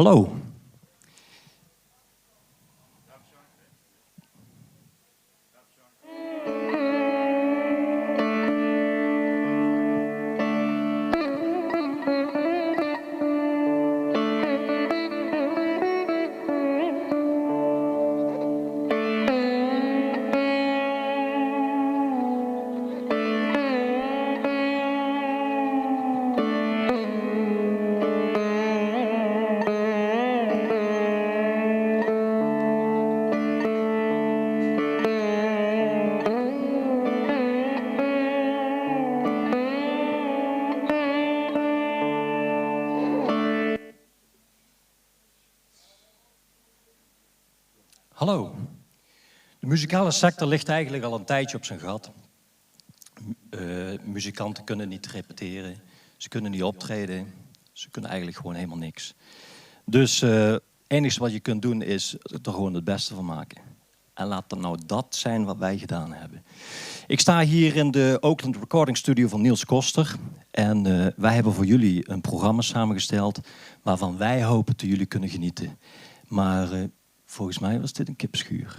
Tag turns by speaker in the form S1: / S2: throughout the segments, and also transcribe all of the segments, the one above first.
S1: Hallo. Hallo. De muzikale sector ligt eigenlijk al een tijdje op zijn gat. Muzikanten kunnen niet repeteren, ze kunnen niet optreden, ze kunnen eigenlijk gewoon helemaal niks. Dus het enige wat je kunt doen is er gewoon het beste van maken. En laat dat nou dat zijn wat wij gedaan hebben. Ik sta hier in de Oakland Recording Studio van Niels Koster. En wij hebben voor jullie een programma samengesteld waarvan wij hopen dat jullie kunnen genieten. Maar volgens mij was dit een kipschuur.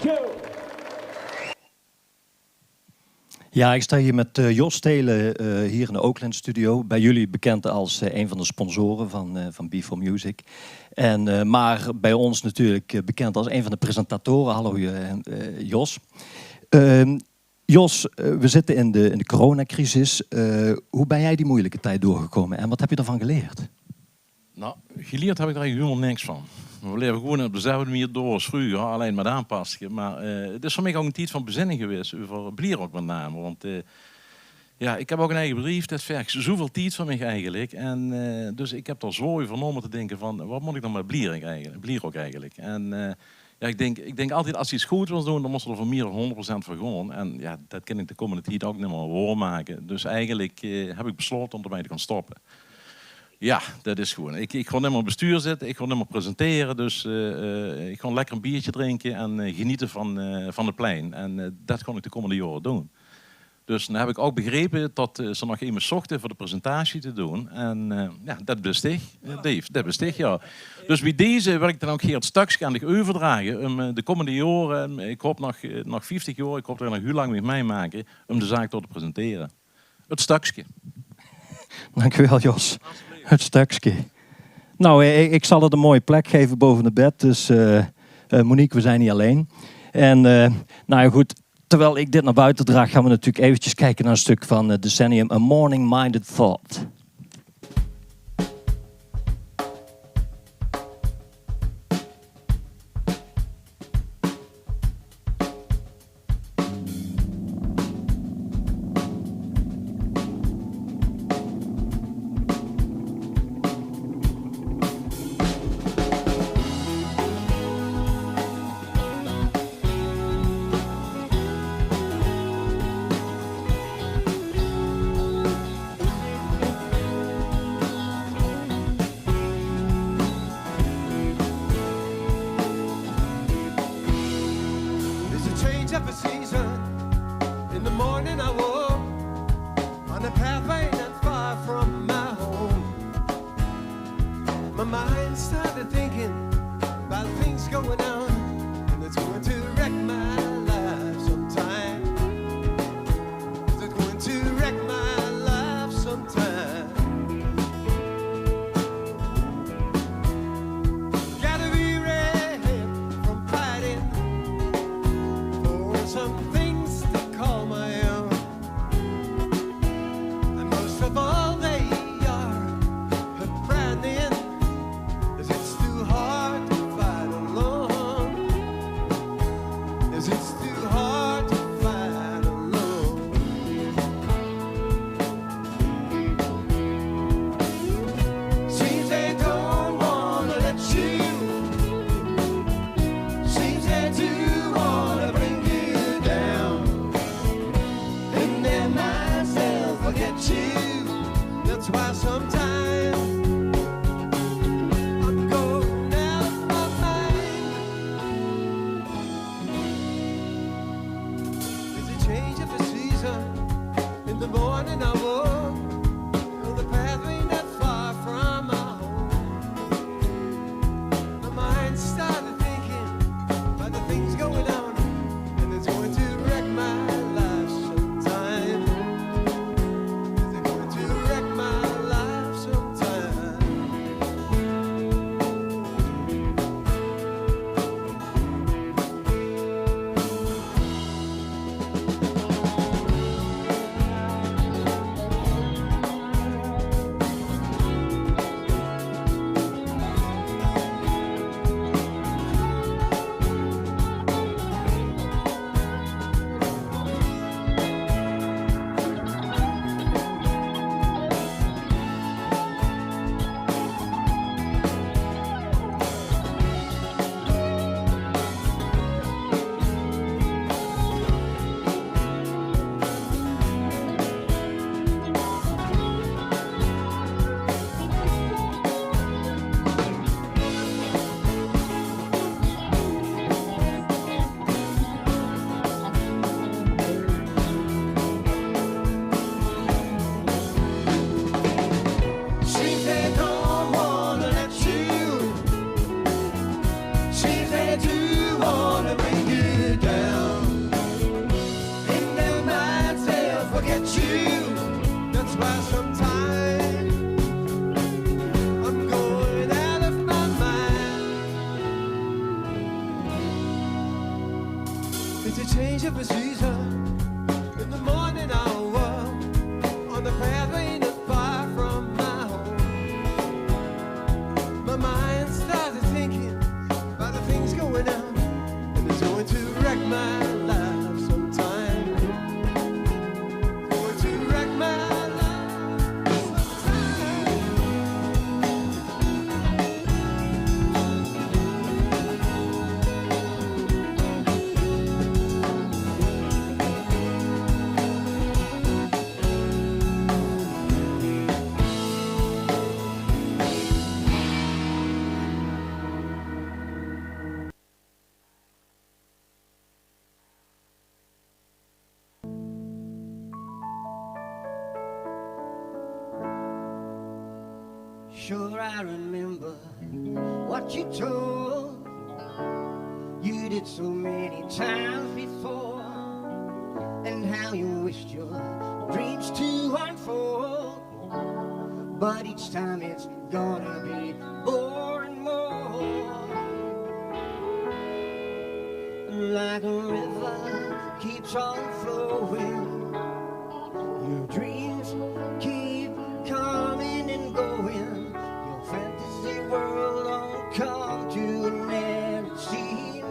S2: go!
S1: Ja, ik sta hier met Jos Stelen hier in de Oakland studio. Bij jullie bekend als een van de sponsoren van B4 Music. Maar bij ons natuurlijk bekend als een van de presentatoren. Hallo Jos. Jos, we zitten in de coronacrisis. Hoe ben jij die moeilijke tijd doorgekomen en wat heb je ervan geleerd?
S3: Nou, geleerd heb ik daar eigenlijk helemaal niks van. We leven gewoon op dezelfde manier door als vroeger, alleen met aanpassingen. Maar het is voor mij ook een tijd van bezinning geweest over Blierok met name. Want ja, ik heb ook een eigen bedrijf, dat vergt zoveel tijd van mij eigenlijk. En dus ik heb er zo over om te denken van, wat moet ik dan met Blierok eigenlijk? En ja, ik denk altijd, als je iets goed wil doen, dan moet je er voor meer dan 100% voor gaan. En ja, dat kan ik de komende tijd ook niet meer waarmaken. Dus eigenlijk heb ik besloten om ermee te gaan stoppen. Ja, dat is gewoon. Ik ga niet meer bestuur zitten, ik ga niet meer presenteren. Dus ik ga lekker een biertje drinken en genieten van het plein. En dat ga ik de komende jaren doen. Dus dan heb ik ook begrepen dat ze nog iemand zochten voor de presentatie te doen. En ja, dat bestig, Dave, dat bestig, ja. Dus bij deze wil ik dan ook hier het stukje aan de overdragen. Om de komende jaren, ik hoop nog 50 jaar, ik hoop er nog heel lang mee meemaken, om de zaak tot te presenteren. Het stukje.
S1: Dankjewel Jos. Het stukje. Nou, ik zal het een mooie plek geven boven het bed. Dus Monique, we zijn niet alleen. En nou ja, goed. Terwijl ik dit naar buiten draag, gaan we natuurlijk eventjes kijken naar een stuk van Decennium, A Morning Minded Thought.
S4: of a season. In the morning I walk on a pathway not far from my home. My mind started thinking about things going on, and it's going to wreck my life sometime. It's going to wreck my life sometime. Gotta be ready from fighting for some things to call my own. And most of all they are branding, as it's too hard to fight alone. As it's too hard to fight alone. Seems they don't wanna let you. Seems they do wanna bring you down. And their minds they'll forget you. That's why sometimes I'm going out of my mind. There's a change of the season. In the morning I walk on the pathway not far from my home. My mind started thinking about the things going on, and it's going to wreck my life sometime. It's going to wreck my life sometime. It's a change of a season in the morning hour on the pathway not far from my home. My mind started thinking about the things going on, and it's going to wreck my life sometime. Going to wreck my life sometime.
S2: Sure, I remember what you told. You did so many times before, and how you wished your dreams to unfold. But each time it's gonna be more and more. Like a river keeps on flowing, your dreams keep coming and going. Your fantasy world don't come to an end, it seems.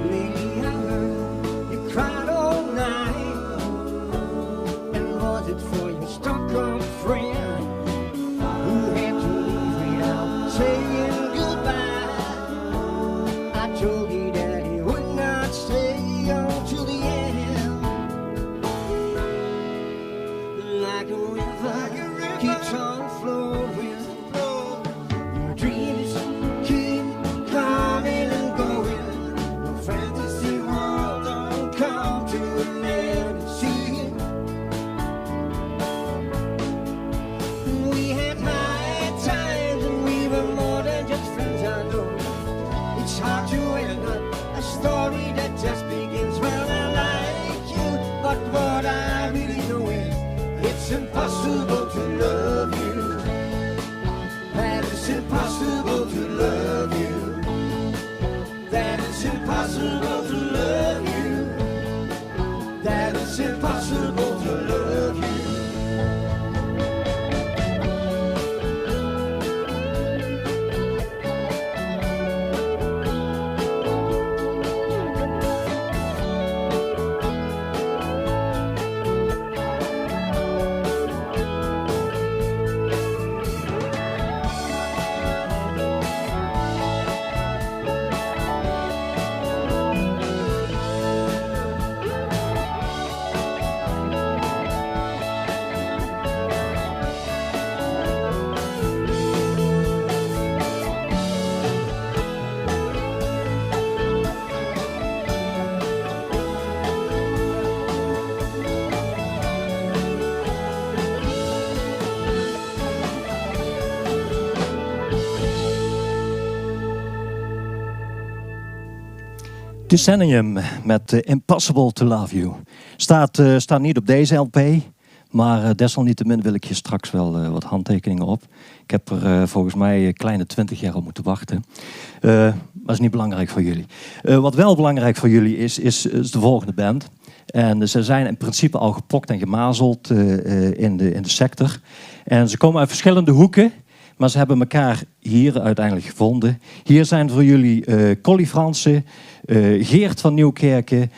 S2: Maybe I heard you cried all night, and was it for your stuck-up friend who had to leave without saying goodbye? I told you that he would not stay until the end. Like a river keeps on flowing, your dreams keep coming and going. Your fantasy world don't come to an end, it seems. We had high times and we were more than just friends, I know. It's hard to end up a story that just begins. Well, I like you, but what I really know is it's impossible to love you. That it's impossible to love you. That it's impossible to love you. That it's impossible to love you.
S1: Decennium met Impossible to Love You. Staat niet op deze LP, maar desalniettemin wil ik je straks wel wat handtekeningen op. Ik heb er volgens mij een kleine 20 jaar op moeten wachten. Maar dat is niet belangrijk voor jullie. Wat wel belangrijk voor jullie is de volgende band. En ze zijn in principe al gepokt en gemazeld in de sector. En ze komen uit verschillende hoeken. Maar ze hebben elkaar hier uiteindelijk gevonden. Hier zijn voor jullie Colly Fransen, Geert van Nieuwkerken,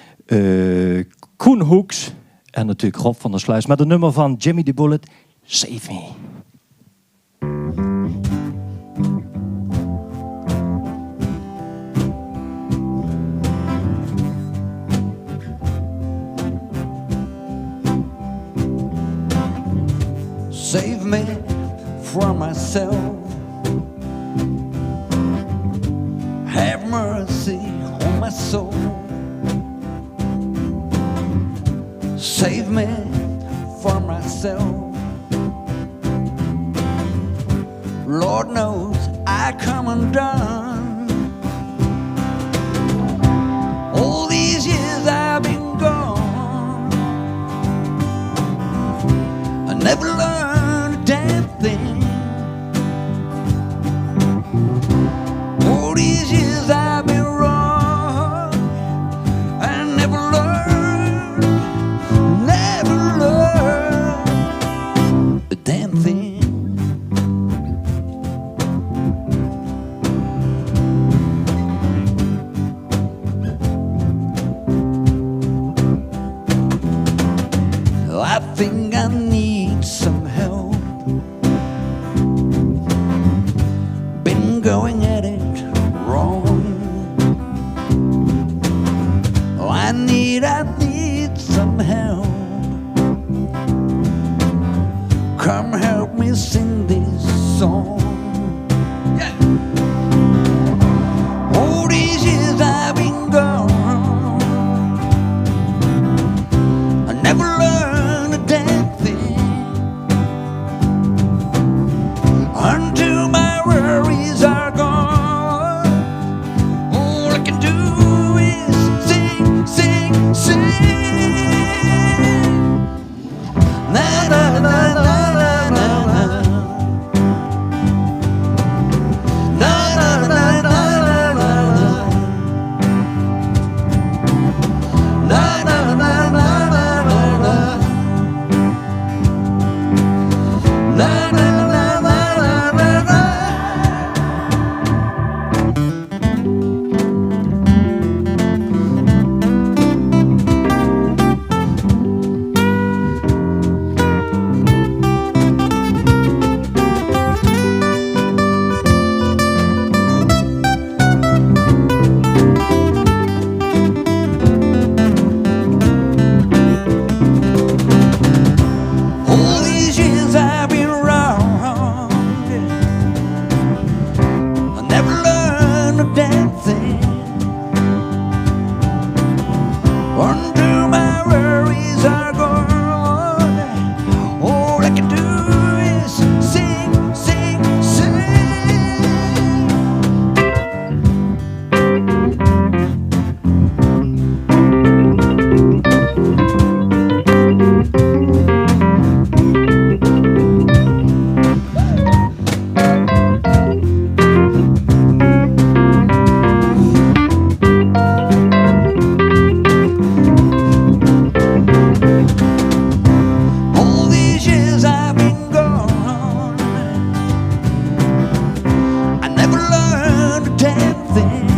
S1: Koen Hoeks en natuurlijk Rob van der Sluis. Met een nummer van Jimmy the Bullet, Save Me.
S5: Save me from myself. Have mercy on my soul. Save me from myself. Lord knows I come undone. All these years I've been gone. I never learned a damn thing. All these years I've been wrong. I never learned a damn thing. I think I need some help. Been going at it wrong. Oh, I need some help. Come help me sing this song. Yeah. All these years I've been gone. I never learned a damn thing. Until my worries are gone, all I can do is sing, sing, sing. Na na na na na na na. Na na na na na na na. Na na na na na na na. Na na na na na na na. All these years I've been wrong. I never learned a damn thing. Until my worries are gone, all I can do is sing, sing, sing. All these years I've been gone. I never learned a damn thing.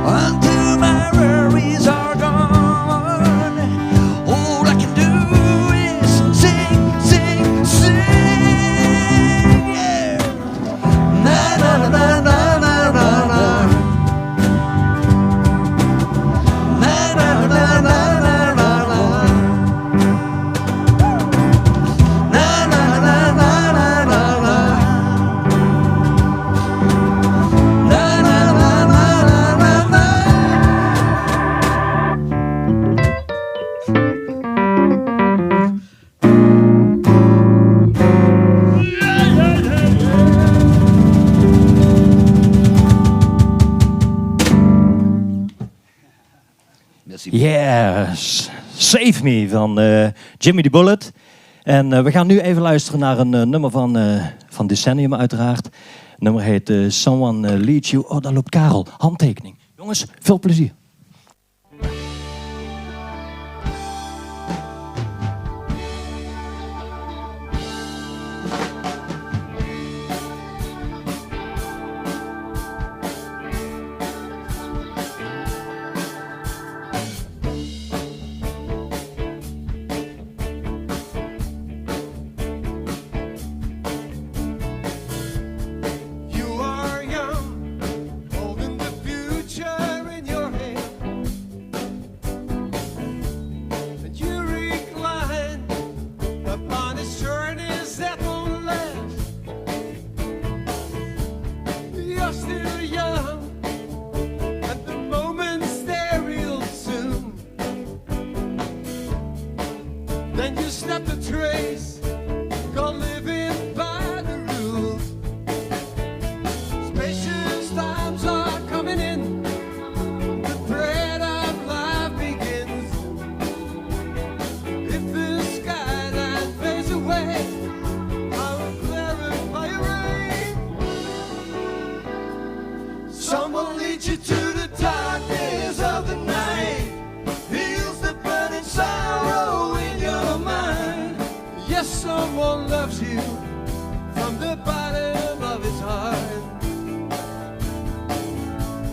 S5: Until my worries are gone, all I can do is sing, sing, sing. Yeah. Na na na na na na na na. Na na na na na na na. Na na na na na na na. Na na na na na na. Merci.
S1: Yes, Save Me van Jimmy the Bullet. En we gaan nu even luisteren naar een nummer van Decennium uiteraard. Het nummer heet Someone Leads You. Oh, daar loopt Karel. Handtekening. Jongens, veel plezier.
S4: You are young, holding the future in your hands. and you snap the trace. Go living by the rules. Spacious times are coming in. The thread of life begins. If the skyline fades away, I will clarify your rain. Someone leads you to the darkness of the night. Heals the burning sorrow in your mind. Yes, someone loves you from the bottom of his heart.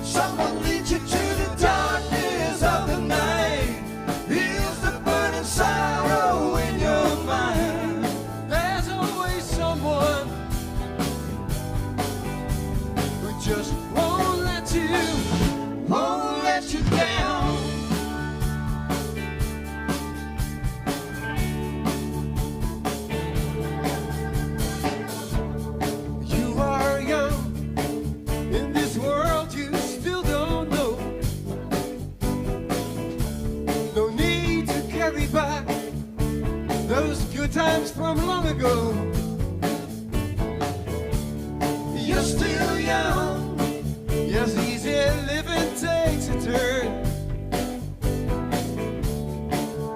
S4: Someone leads you to the darkness of the night. Heals the burning sorrow in your mind. There's always someone who just won't let you down. You are young in this world you still don't know. No need to carry back those good times from long ago. You're still young. Yes, easy living takes a turn.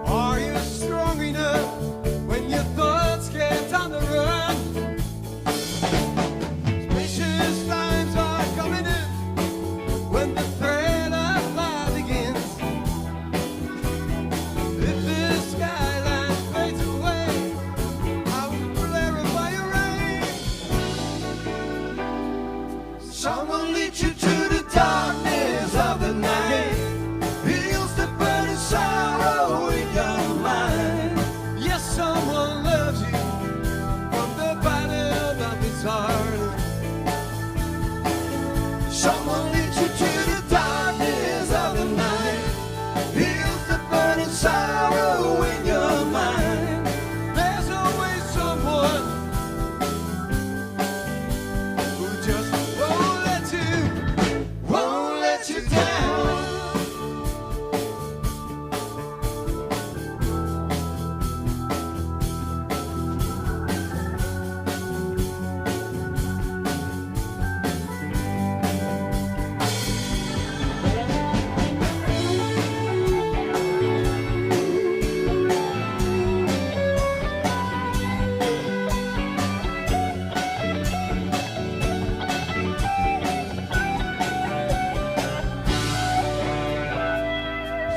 S4: Are you strong enough when your thoughts get on the run? Spacious times are coming in when the thread of life begins. If the skyline fades away, I will clarify your rain. Someone leads you to the darkness of the night. Heals the burning sorrow in your mind. Yes, someone loves you from the bottom of his heart. Someone leads you to the darkness of the night. Heals the burning sorrow in your mind. There's always someone who just won't let you down.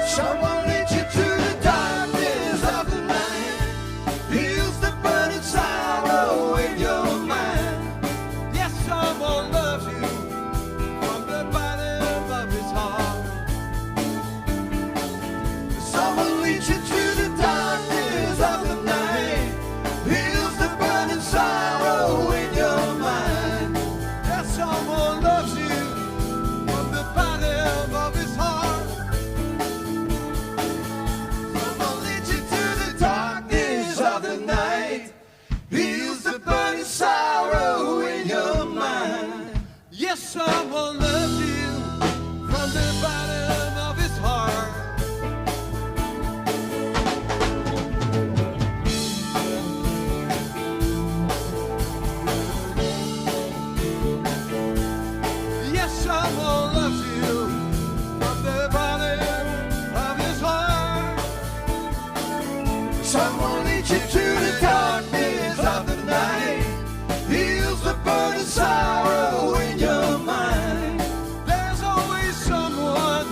S4: Someone leads you to the darkness of the night. Heals the burning sorrow in your mind. Yes, someone loves you from the bottom of his heart. Someone leads you to the darkness of the night. Heals the burning sorrow in your mind. Yes, someone loves you from the bottom of his heart. Someone leads you to the darkness of the night. Heals the burning sorrow in your mind. Yes, someone loves you from the bottom of his heart. Yes, someone loves you from the bottom of his heart. Someone leads you to the darkness of the night. Heals the burning sorrow in your mind. There's always someone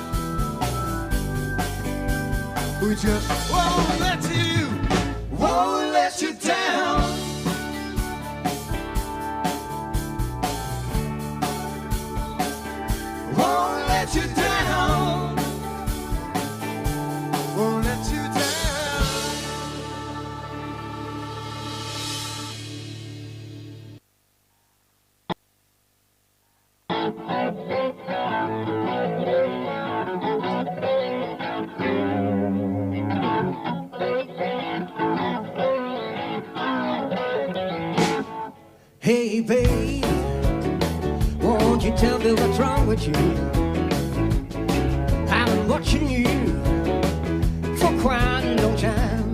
S4: who just won't let you down. Won't let you down. Won't let you down.
S2: Hey, babe, won't you tell me what's wrong with you? I've been watching you for quite a long time.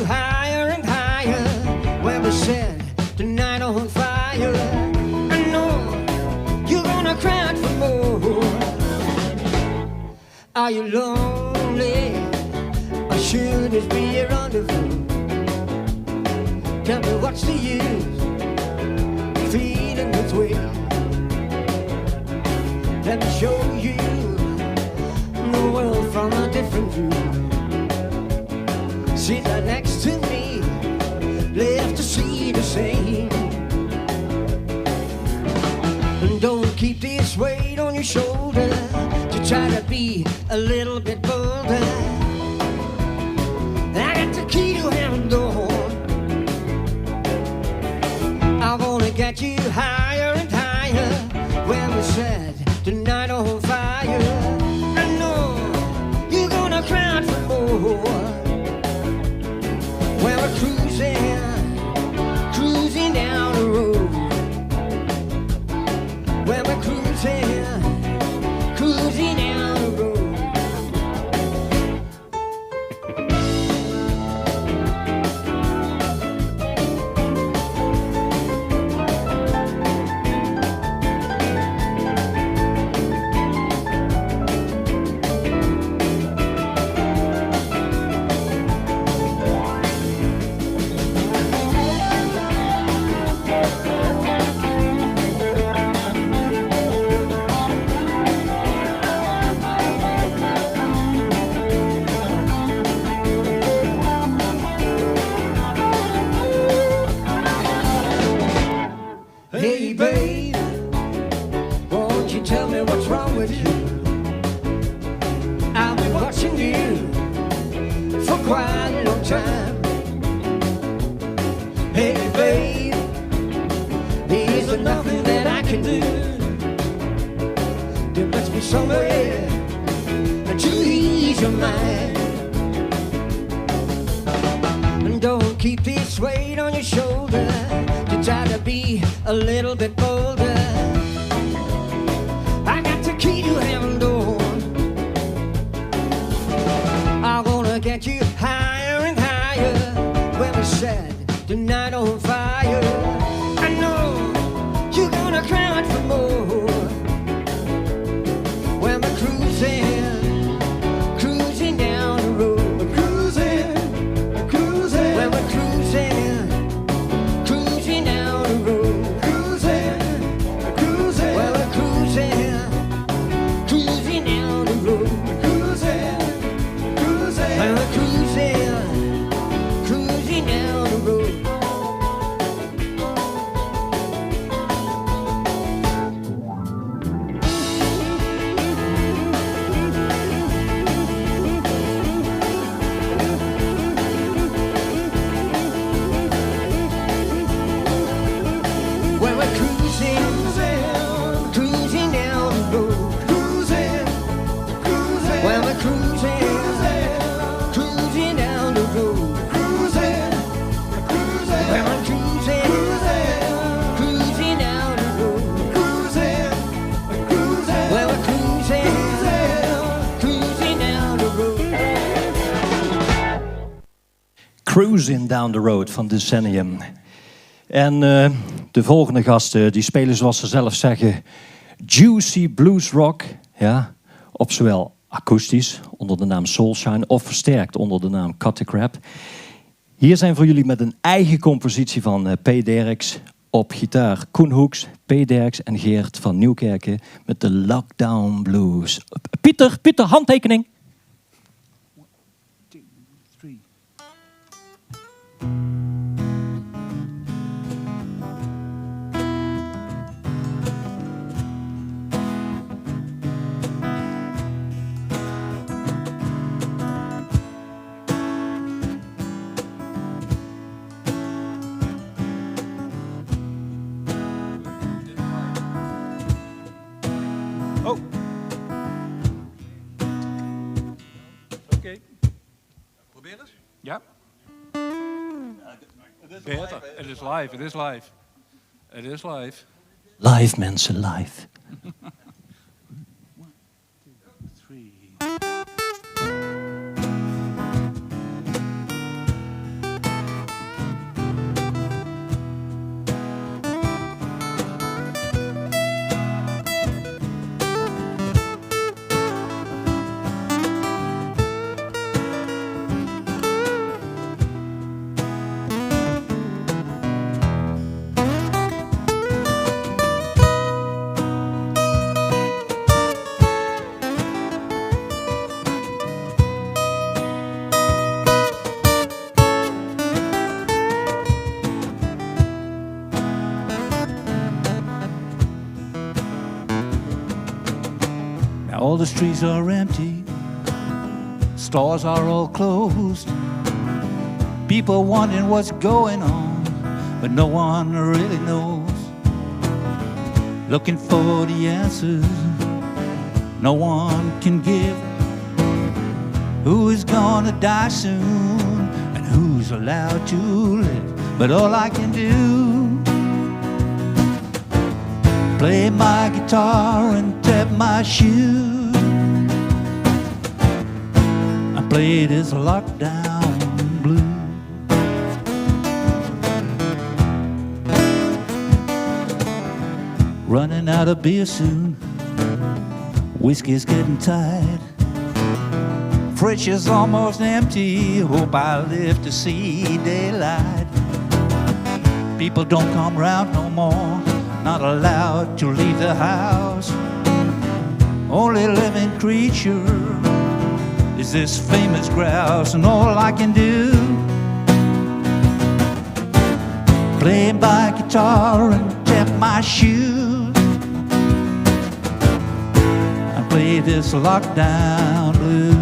S2: higher and higher. Where we set the night on fire. I know you're gonna cry out for more. Are you lonely? Or should this be a rendezvous? Tell me what's the use feeling this way? Let me show you the world from a different view. Sit right next to me, left to see the same. And don't keep this weight on your shoulder to try to be a little bit bolder. I got the key to heaven door. I wanna get you higher and higher. Where we set the night on fire. I know you're gonna cry out for more. Where we're cruising down the road. Where we're cruising down the road. Hey babe, won't you tell me what's wrong with you? I've been watching you for quite a long time. Hey babe, is there nothing that I can do? There must be somewhere to ease your mind. And don't keep this weight on your shoulder to try to be a little bit bolder. I got the key to heaven door. I wanna get you higher and higher. Where we set the night on fire. I know you're gonna cry out for more. When we're cruising down the road. We're cruising. When we're cruising down the road. Well, we're cruising down the road. Well, we're cruising down the road. Well, we're cruising down the road. Well, we're cruising down the road. Well, we're cruising down the road. Well, we're cruising down the road.
S1: Cruising Down the Road van Decennium. En de volgende gasten die spelen zoals ze zelf zeggen juicy blues rock. Ja, op zowel akoestisch onder de naam Soulshine of versterkt onder de naam Cut the Crap. Hier zijn voor jullie met een eigen compositie van P. Derks op gitaar Koen Hoeks, P. Derks en Geert van Nieuwkerken met de Lockdown Blues. Pieter, handtekening.
S6: Ja. Beter. Het is live, het is live. Het is live.
S1: Live mensen, live.
S5: All the streets are empty, stores are all closed. People wondering what's going on, but no one really knows. Looking for the answers no one can give. Who is gonna die soon, and who's allowed to live? But all I can do, play my guitar and tap my shoes. I play this lockdown blues. Running out of beer soon, whiskey's getting tight. Fridge is almost empty, hope I live to see daylight. People don't come round no more, not allowed to leave the house. Only living creature is this famous grouse, and all I can do, play my guitar and tap my shoes. I play this lockdown blues.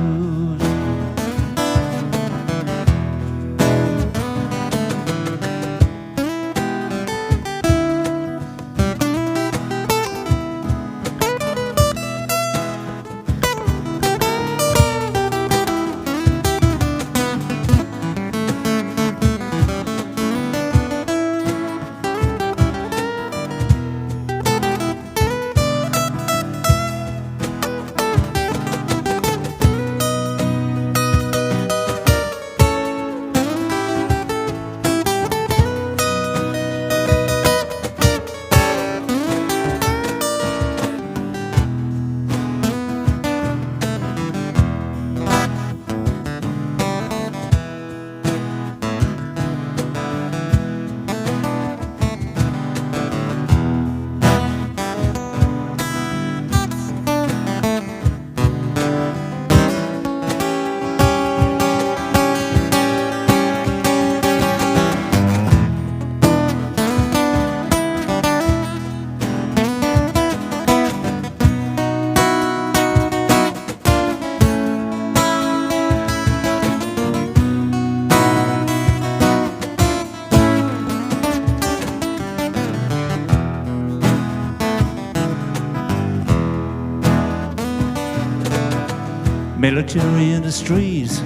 S5: Military industries,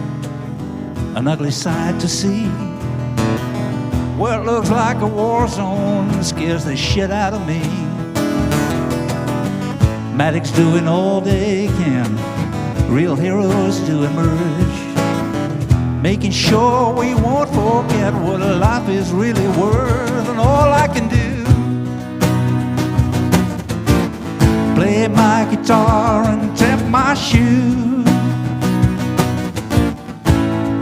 S5: an ugly sight to see. Where it looks like a war zone, scares the shit out of me. Medics doing all they can, real heroes to emerge, making sure we won't forget what life is really worth. And all I can do, play my guitar and tap my shoes.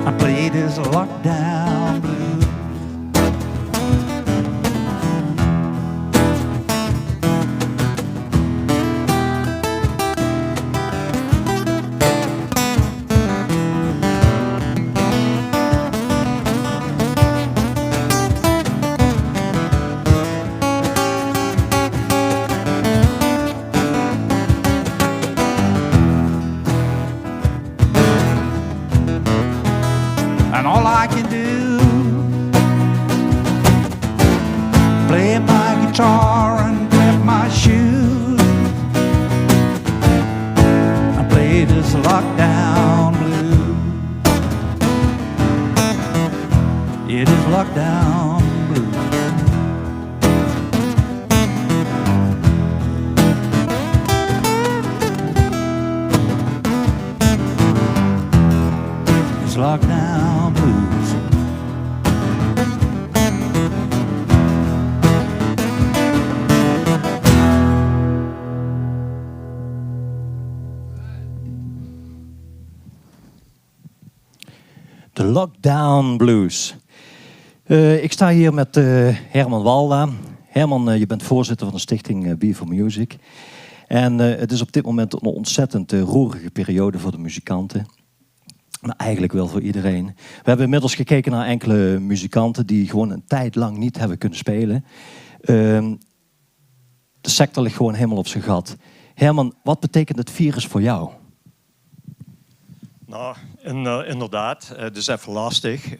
S5: I play this lockdown blues. And all I can do, play my guitar and tap my shoes. I play this lockdown blues. It is lockdown blues. It's lockdown blues.
S1: De Lockdown Blues. Ik sta hier met Herman Walda. Herman, je bent voorzitter van de stichting Beer for Music. En het is op dit moment een ontzettend roerige periode voor de muzikanten. Maar eigenlijk wel voor iedereen. We hebben inmiddels gekeken naar enkele muzikanten die gewoon een tijd lang niet hebben kunnen spelen. De sector ligt gewoon helemaal op zijn gat. Herman, wat betekent het virus voor jou?
S7: Nou, inderdaad. Het is even lastig.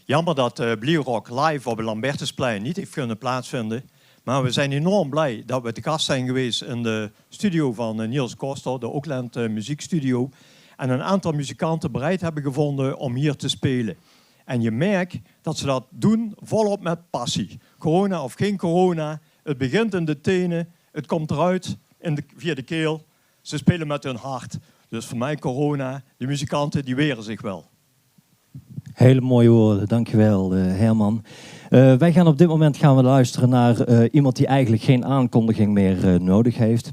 S7: Jammer dat Blierrock live op het Lambertusplein niet heeft kunnen plaatsvinden. Maar we zijn enorm blij dat we te gast zijn geweest in de studio van Niels Koster, de Oakland muziekstudio. En een aantal muzikanten bereid hebben gevonden om hier te spelen. En je merkt dat ze dat doen volop met passie. Corona of geen corona, het begint in de tenen, het komt eruit via de keel. Ze spelen met hun hart. Dus voor mij corona, die muzikanten die weren zich wel.
S1: Hele mooie woorden, dankjewel Herman. Wij gaan op dit moment luisteren naar iemand die eigenlijk geen aankondiging meer nodig heeft.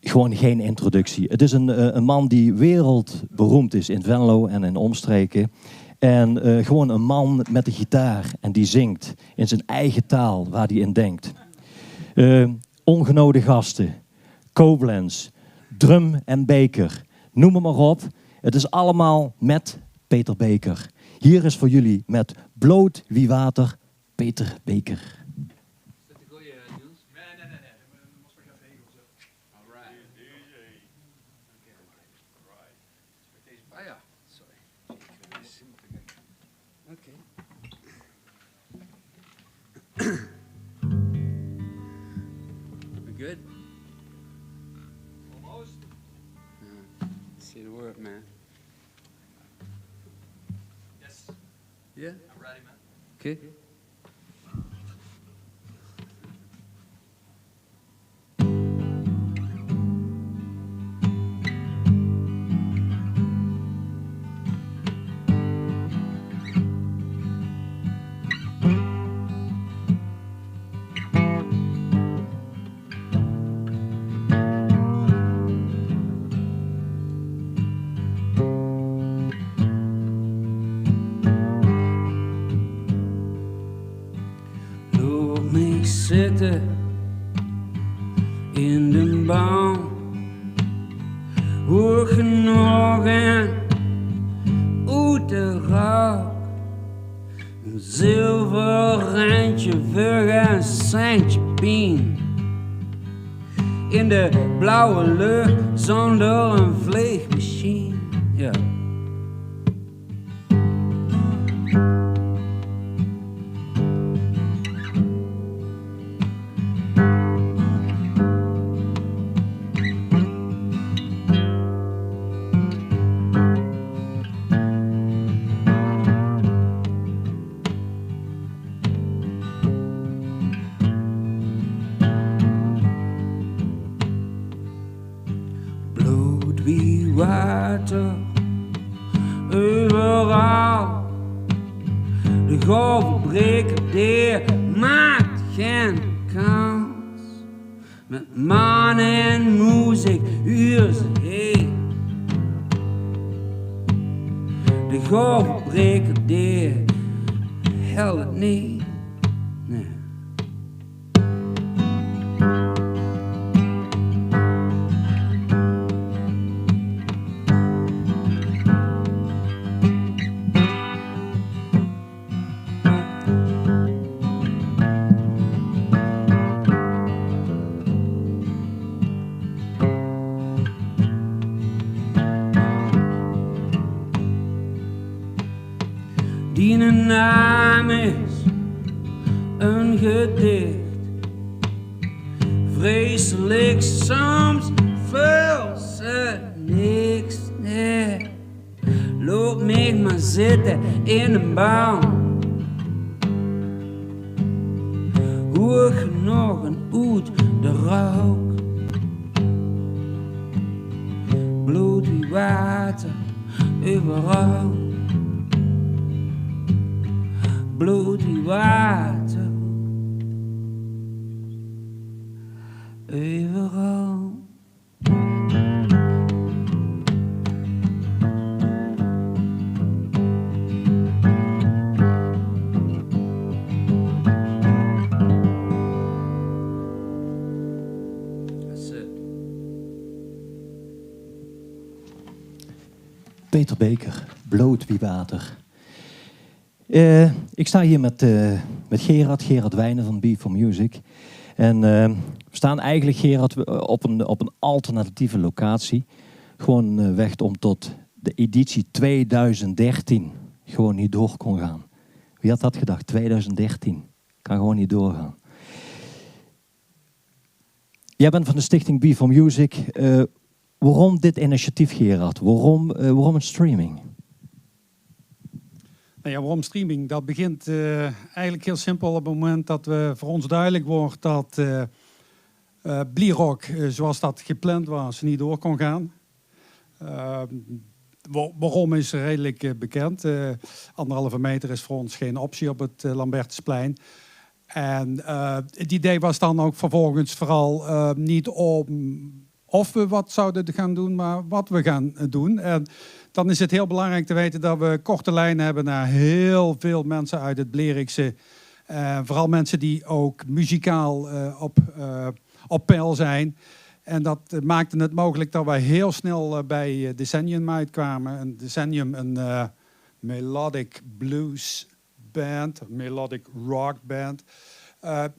S1: Gewoon geen introductie. Het is een man die wereldberoemd is in Venlo en in omstreken. En gewoon een man met een gitaar en die zingt in zijn eigen taal waar hij in denkt. Ongenode gasten, Koblenz, drum en beker, noem het maar op. Het is allemaal met Peter Beker. Hier is voor jullie met Bloot wie water, Peter Beker.
S8: We good? Almost. See the word, man.
S6: Yes.
S8: Yeah?
S6: I'm ready, man.
S8: Okay. Zitten in de baan, hoor genoeg en uit de rook. Een zilverrandje vug en centje pien. In de blauwe lucht zonder een vliegmachine. Ja. Water overal. De golfbrigadier maakt geen kans. Met man en muziek huur ze heen. De golfbrigadier helpt het niet. Nee. Die naam is een gedicht, vreselijk soms veel ze niks, nee. Loop me maar zitten in een baan, hoor genoeg en uit de rook. Bloed wie water overal. Bloed die water overal. That's it.
S1: Peter Beker, Bloot wie water. Ik sta hier met Gerard Wijnen van Beat for Music. En we staan eigenlijk, Gerard, op een alternatieve locatie. Gewoon weg om tot de editie 2013 gewoon niet door kon gaan. Wie had dat gedacht? 2013. Kan gewoon niet doorgaan. Jij bent van de stichting Be For Music. Waarom dit initiatief, Gerard? Waarom een streaming?
S9: Nou ja, waarom streaming? Dat begint eigenlijk heel simpel op het moment dat voor ons duidelijk wordt dat Blierok, zoals dat gepland was, niet door kon gaan. Waarom is redelijk bekend. 1,5 meter is voor ons geen optie op het Lambertusplein. En het idee was dan ook vervolgens vooral niet om of we wat zouden gaan doen, maar wat we gaan doen. En dan is het heel belangrijk te weten dat we korte lijnen hebben naar heel veel mensen uit het Bleringse. Vooral mensen die ook muzikaal op peil zijn. En dat maakte het mogelijk dat wij heel snel bij Decennium uitkwamen. En Decennium, een melodic blues band, melodic rock band,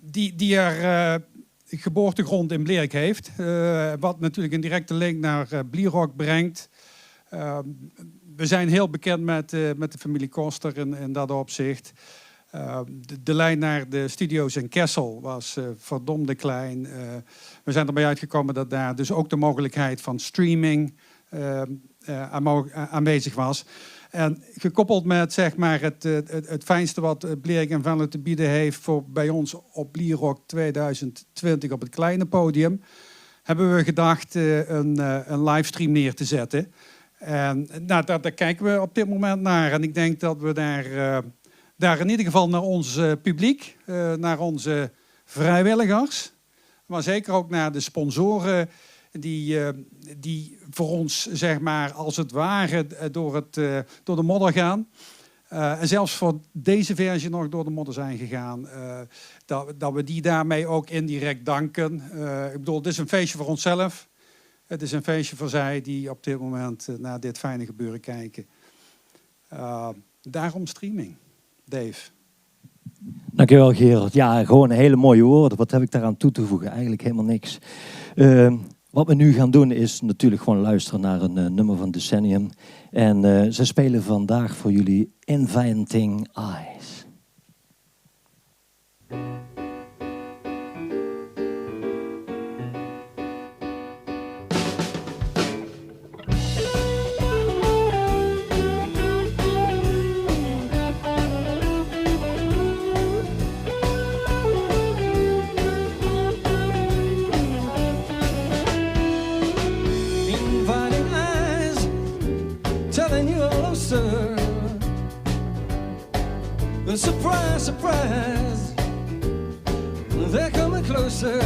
S9: die er geboortegrond in Blerik heeft. Wat natuurlijk een directe link naar Blierok brengt. We zijn heel bekend met de familie Koster in dat opzicht. De lijn naar de studio's in Kessel was verdomde klein. We zijn erbij uitgekomen dat daar dus ook de mogelijkheid van streaming aanwezig was. En gekoppeld met zeg maar, het fijnste wat Blerik en Venlo te bieden heeft voor bij ons op Blierok 2020 op het kleine podium, hebben we gedacht een livestream neer te zetten. En nou, daar kijken we op dit moment naar. En ik denk dat we daar in ieder geval naar ons publiek, naar onze vrijwilligers, maar zeker ook naar de sponsoren die voor ons, zeg maar, als het ware door de modder gaan. En zelfs voor deze versie nog door de modder zijn gegaan. Dat we die daarmee ook indirect danken. Ik bedoel, het is een feestje voor onszelf. Het is een feestje voor zij die op dit moment naar dit fijne gebeuren kijken. Daarom streaming. Dave.
S1: Dankjewel, Gerard. Ja, gewoon hele mooie woorden. Wat heb ik daaraan toe te voegen? Eigenlijk helemaal niks. Wat we nu gaan doen is natuurlijk gewoon luisteren naar een nummer van Decennium. En ze spelen vandaag voor jullie Inventing Eyes.
S2: Inviting eyes, telling you hello, sir. And surprise, surprise, they're coming closer.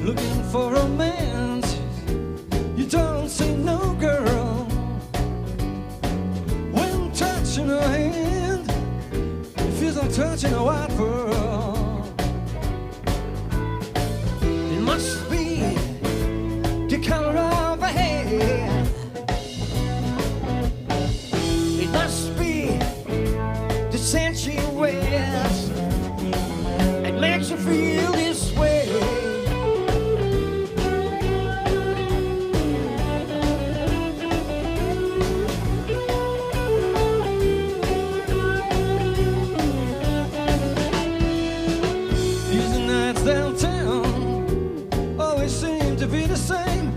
S2: Looking for romance, you don't see no girl. When touching her hand, it feels like touching a white pearl. It must be the color of her hair. It must be the scent she wears. It makes you feel this way. These nights downtown always seem to be the same.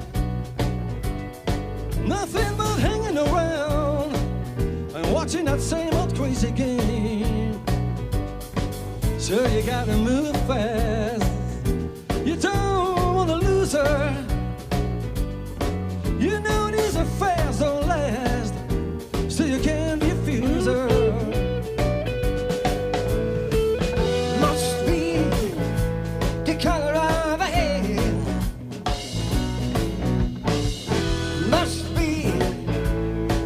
S2: Nothing but hanging around and watching that same old crazy game. So you gotta move fast. You don't wanna lose her. You know these affairs don't last, so you can't refuse her. Must be the color of her hair. Must be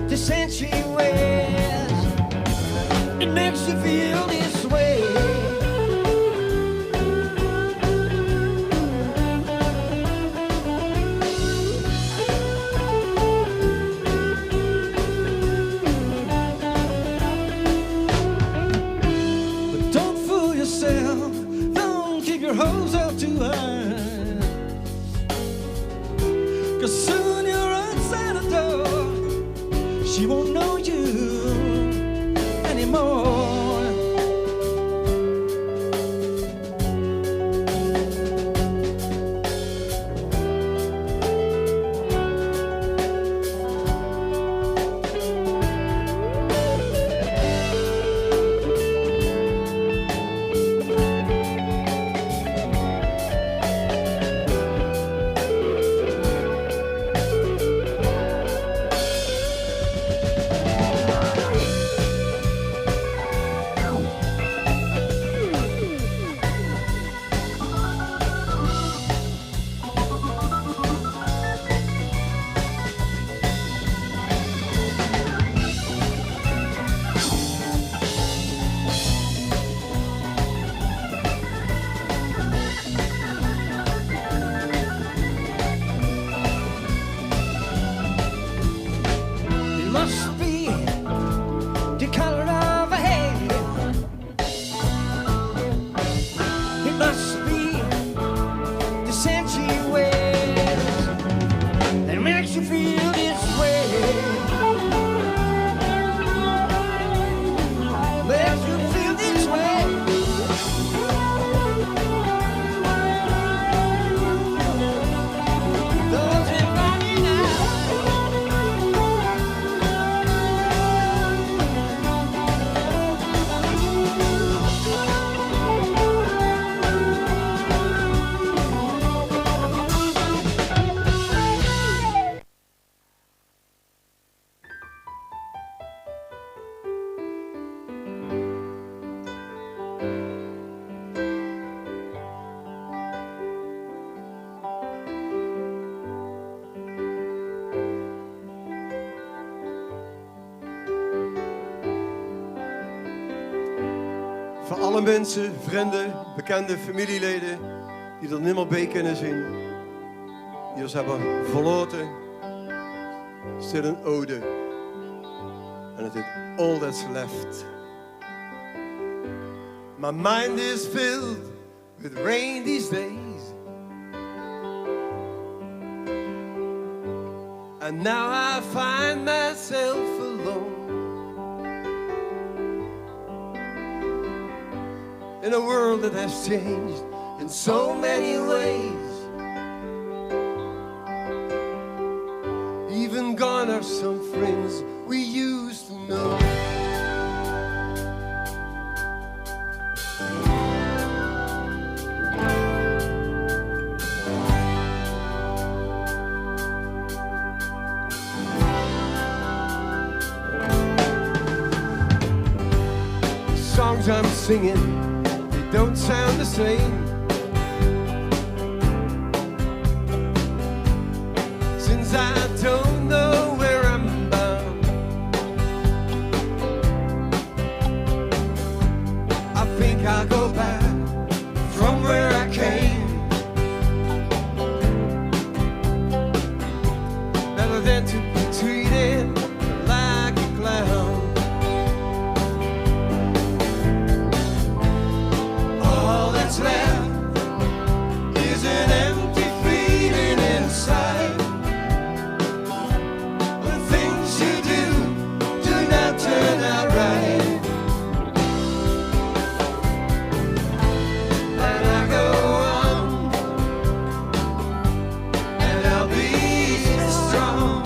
S2: the scent she wears. It makes you feel this way. But don't fool yourself, her. 'Cause soon you're outside the door, she won't know you anymore. It must be the color of her hair. It must be the scent she wears that makes you feel this way. Makes you feel this way. Don't you find it now?
S4: Voor alle mensen, vrienden, bekende familieleden die er nimmer bij kunnen zijn, die ons hebben verlaten, is dit een ode. En het is all that's left. My mind is filled with rain these days, and now I find myself alone in a world that has changed in so many ways. Even gone are some friends we used to know. The songs I'm singing, don't sound the same. Since I don't know where I'm bound, I think I'll go back from where I came. Better than to be treated like a clown. All that's left is an empty feeling inside. When things you do not turn out right, and I go on, and I'll be strong.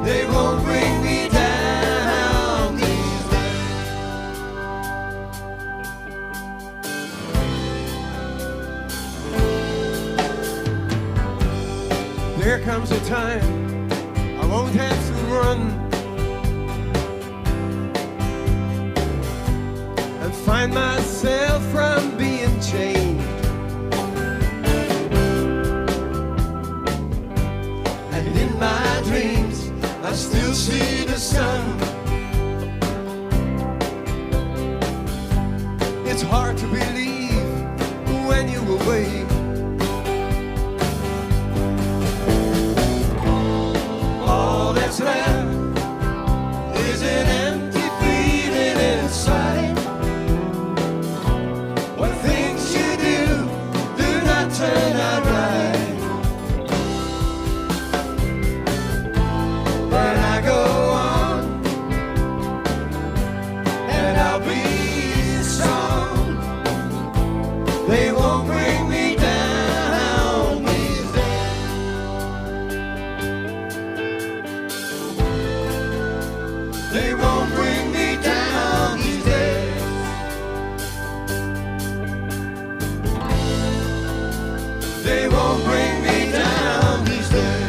S4: They won't bring me down these days. There comes a time I won't have to run and find myself from being chained. And in my dreams I still see the sun. It's hard to believe when you awake. All that's left is an empty feeling inside. What things you
S2: They won't bring me down these days. They won't bring me down these days.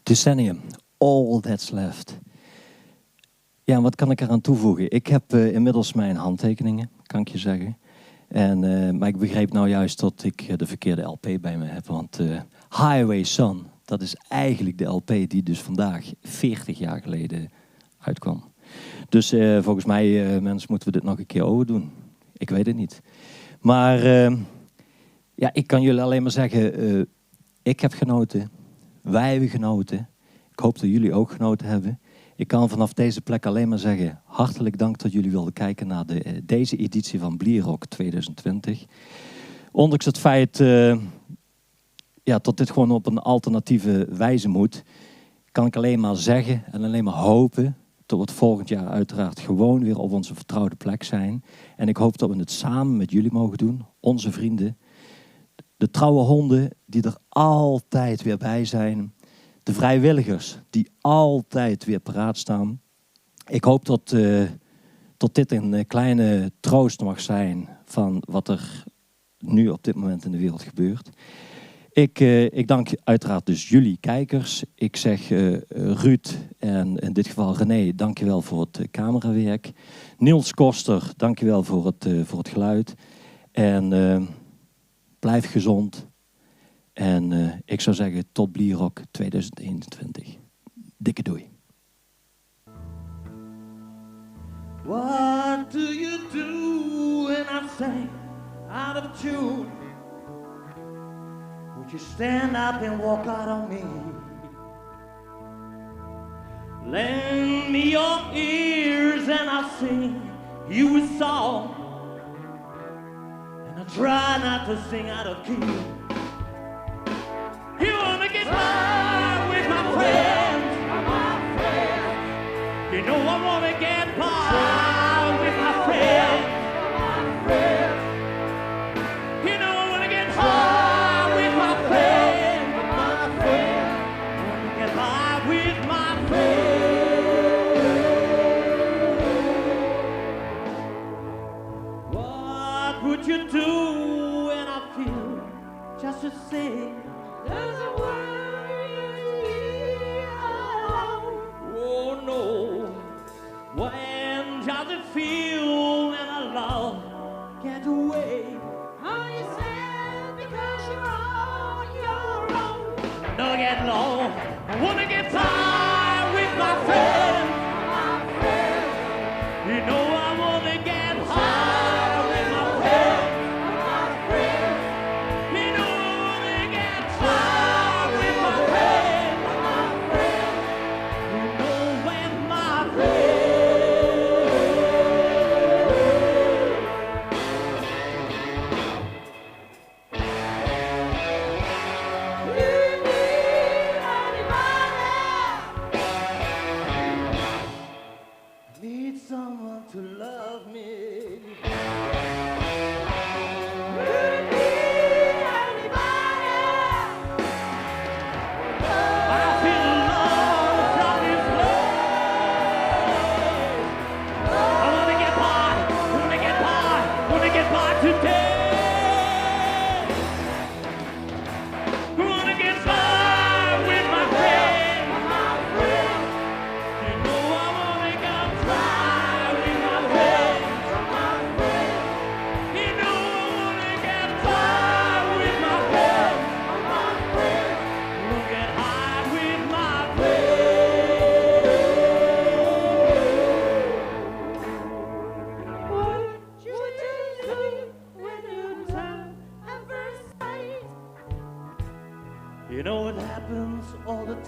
S1: Decennium, All That's Left. Ja, wat kan ik eraan toevoegen? Ik heb inmiddels mijn handtekeningen, kan ik je zeggen. Maar ik begreep nou juist dat ik de verkeerde LP bij me heb. Want Highway Sun, dat is eigenlijk de LP die dus vandaag 40 jaar geleden uitkwam. Dus volgens mij, mensen, moeten we dit nog een keer overdoen. Ik weet het niet. Maar ja, ik kan jullie alleen maar zeggen, ik heb genoten. Wij hebben genoten. Ik hoop dat jullie ook genoten hebben. Ik kan vanaf deze plek alleen maar zeggen, hartelijk dank dat jullie wilden kijken naar deze editie van Blierrock 2020. Ondanks het feit dat dit gewoon op een alternatieve wijze moet, kan ik alleen maar zeggen en alleen maar hopen dat we het volgend jaar uiteraard gewoon weer op onze vertrouwde plek zijn. En ik hoop dat we het samen met jullie mogen doen, onze vrienden. De trouwe honden die er altijd weer bij zijn. De vrijwilligers die altijd weer paraat staan. Ik hoop dat dit een kleine troost mag zijn van wat er nu op dit moment in de wereld gebeurt. Ik dank uiteraard dus jullie kijkers. Ik zeg Ruud en in dit geval René, dankjewel voor het camerawerk. Niels Koster, dankjewel voor het geluid. En blijf gezond. En ik zou zeggen tot Blierrock 2021. Dikke doei.
S5: What do you do when I sing out of tune? Would you stand up and walk out on me? Lend me your ears and I'll sing you a song. And I try not to sing out of key. You wanna get by with my friends? You know I wanna get by with my friends. You know I wanna get by with my friends. Wanna get by with my friends. What would you do when I feel just the same? There's a way alone. Oh no, when just a feel and a love get away. Are you sad because you're on your own? Don't get low, I wanna get tired.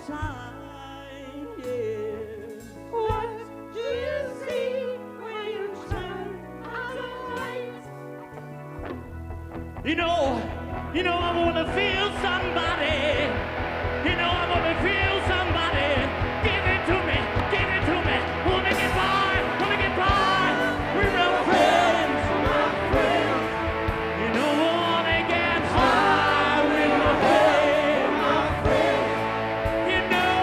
S8: time, yeah. What do you see when you turn out the lights? You know, I wanna feel somebody. You know, I wanna feel somebody. Give it to me, give it to me. Wanna get by, wanna get by. We're my friends, my friends. You know, wanna get high with my friends, my friends. You know,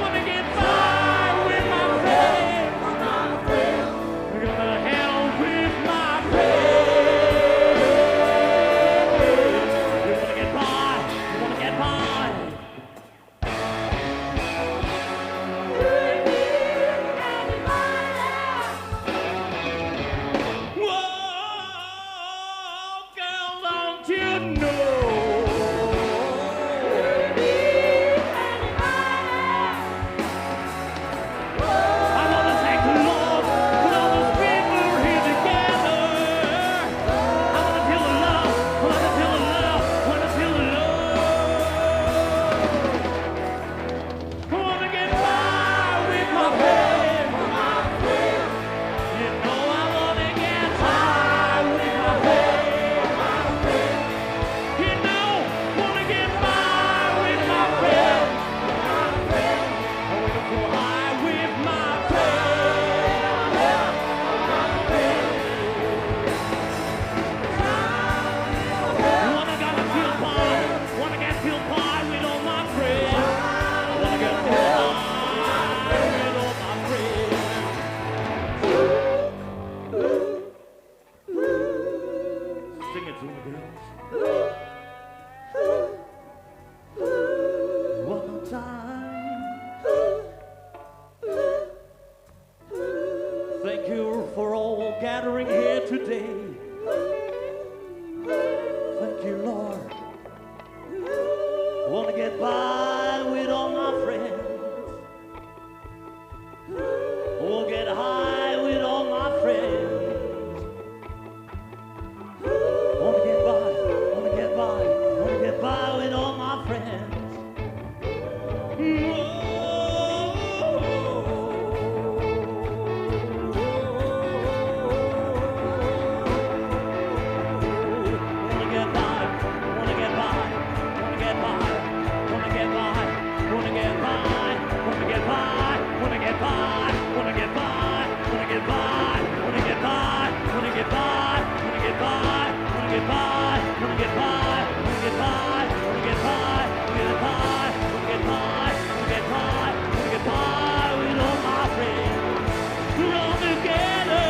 S8: wanna get by with my friends, my friends. We're gonna hell with my friends. You wanna get by, you wanna get by. Whoa, girl, don't you know? I wanna thank the Lord for all those people here together. I wanna feel the love, wanna feel the love, wanna feel the love. I wanna get by with my friends, my friends. You know I wanna get high with my friends, my friends. You know, wanna get by with my friends, my friends. I wanna go high with my friends, my friends. Wanna gotta feel by, wanna get feel by with all my friends. Wanna get feel by with all my friends. Sing it to me, girls. One more time. Thank you for all gathering here today. Thank you, Lord. Wanna get by with all my friends. Wanna get high with all my friends. Wanna get by, wanna get by, wanna get by with all my friends. Wanna get by, wanna get by, wanna get by, wanna get by, wanna get by, wanna get by, wanna get by, wanna get by, wanna get by, wanna get by, wanna get by, wanna get by, wanna get by, wanna get by, wanna get by, wanna get by, wanna get by, wanna get by, wanna get by, wanna get by with all my friends. We're all together,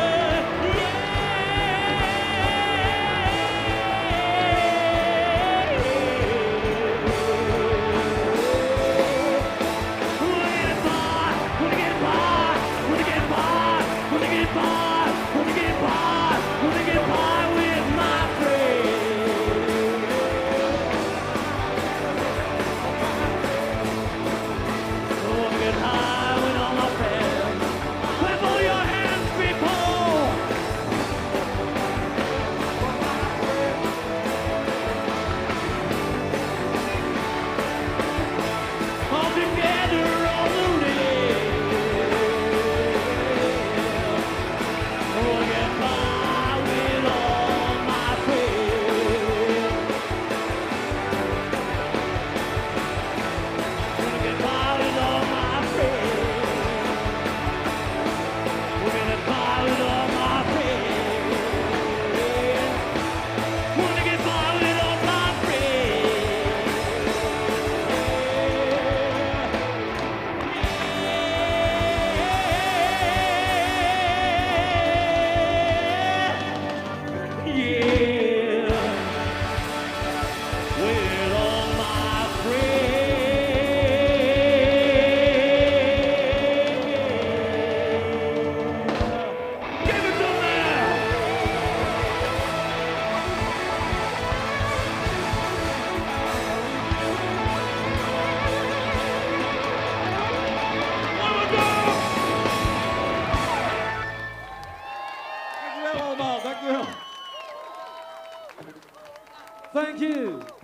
S10: Thank you.